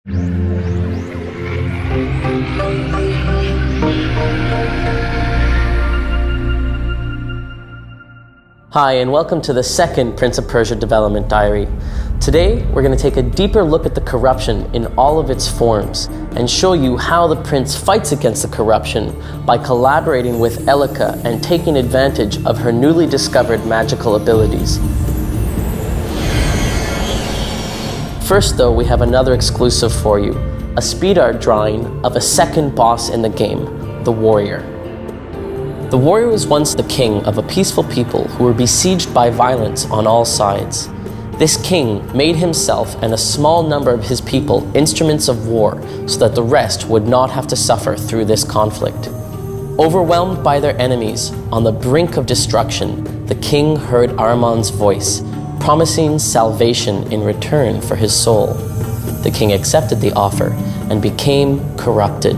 Hi, and welcome to the second Prince of Persia Development Diary. Today, we're going to take a deeper look at the corruption in all of its forms and show you how the prince fights against the corruption by collaborating with Elica and taking advantage of her newly discovered magical abilities. First though, we have another exclusive for you, a speed art drawing of a second boss in the game, the Warrior. The warrior was once the king of a peaceful people who were besieged by violence on all sides. This king made himself and a small number of his people instruments of war so that the rest would not have to suffer through this conflict. Overwhelmed by their enemies, on the brink of destruction, the king heard Ahriman's voice, promising salvation in return for his soul. The king accepted the offer and became corrupted.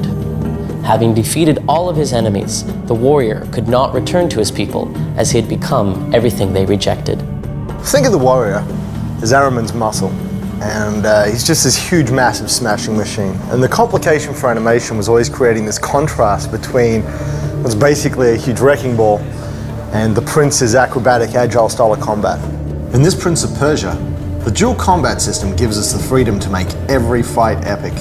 Having defeated all of his enemies, the warrior could not return to his people as he had become everything they rejected. Think of the warrior as Ahriman's muscle, and he's just this huge, massive smashing machine. And the complication for animation was always creating this contrast between what's basically a huge wrecking ball and the prince's acrobatic, agile style of combat. In this Prince of Persia, the dual combat system gives us the freedom to make every fight epic.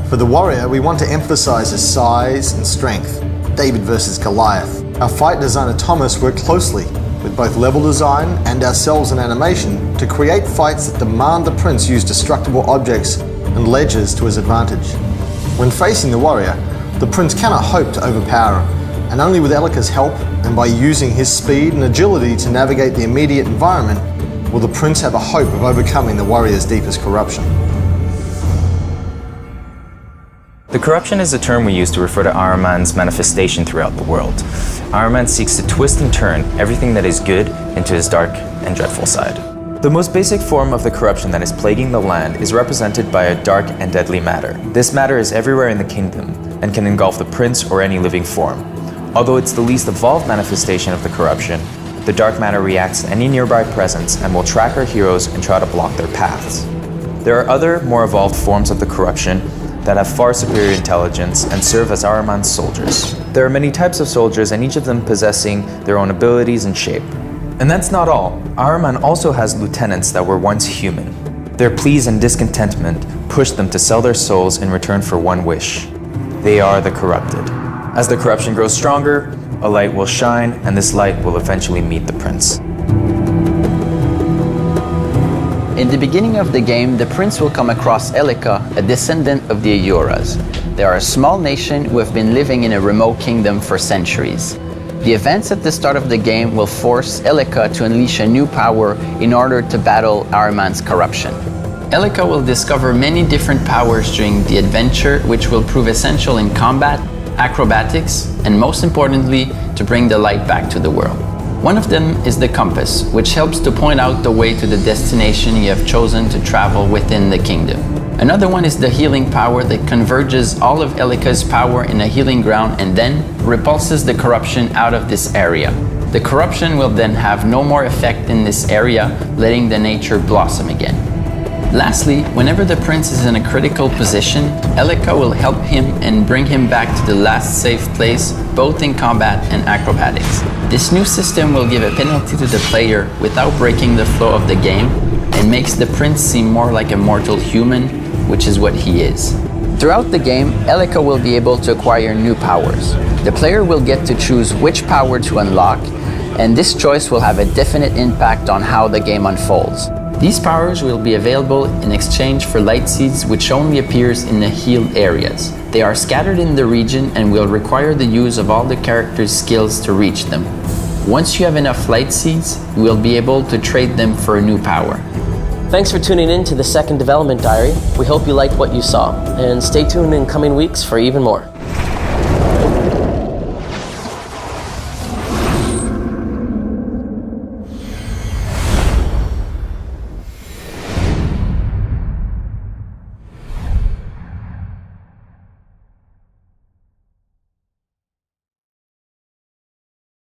For the warrior, we want to emphasize his size and strength. David versus Goliath. Our fight designer Thomas worked closely with both level design and ourselves in animation to create fights that demand the prince use destructible objects and ledges to his advantage. When facing the warrior, the prince cannot hope to overpower him, and only with Elica's help and by using his speed and agility to navigate the immediate environment will the prince have a hope of overcoming the warrior's deepest corruption. The corruption is a term we use to refer to Ahriman's manifestation throughout the world. Ahriman seeks to twist and turn everything that is good into his dark and dreadful side. The most basic form of the corruption that is plaguing the land is represented by a dark and deadly matter. This matter is everywhere in the kingdom and can engulf the prince or any living form. Although it's the least evolved manifestation of the corruption, the dark matter reacts to any nearby presence and will track our heroes and try to block their paths. There are other, more evolved forms of the corruption that have far superior intelligence and serve as Ahriman's soldiers. There are many types of soldiers, and each of them possessing their own abilities and shape. And that's not all. Ahriman also has lieutenants that were once human. Their pleas and discontentment pushed them to sell their souls in return for one wish. They are the corrupted. As the corruption grows stronger, a light will shine, and this light will eventually meet the prince. In the beginning of the game, the prince will come across Elica, a descendant of the Aeuras. They are a small nation who have been living in a remote kingdom for centuries. The events at the start of the game will force Elica to unleash a new power in order to battle Ahriman's corruption. Elica will discover many different powers during the adventure, which will prove essential in combat, acrobatics, and most importantly, to bring the light back to the world. One of them is the compass, which helps to point out the way to the destination you have chosen to travel within the kingdom. Another one is the healing power that converges all of Elica's power in a healing ground and then repulses the corruption out of this area. The corruption will then have no more effect in this area, letting the nature blossom again. Lastly, whenever the prince is in a critical position, Elica will help him and bring him back to the last safe place, both in combat and acrobatics. This new system will give a penalty to the player without breaking the flow of the game and makes the prince seem more like a mortal human, which is what he is. Throughout the game, Elica will be able to acquire new powers. The player will get to choose which power to unlock, and this choice will have a definite impact on how the game unfolds. These powers will be available in exchange for light seeds, which only appears in the healed areas. They are scattered in the region and will require the use of all the characters' skills to reach them. Once you have enough light seeds, you will be able to trade them for a new power. Thanks for tuning in to the second Development Diary. We hope you liked what you saw, and stay tuned in coming weeks for even more.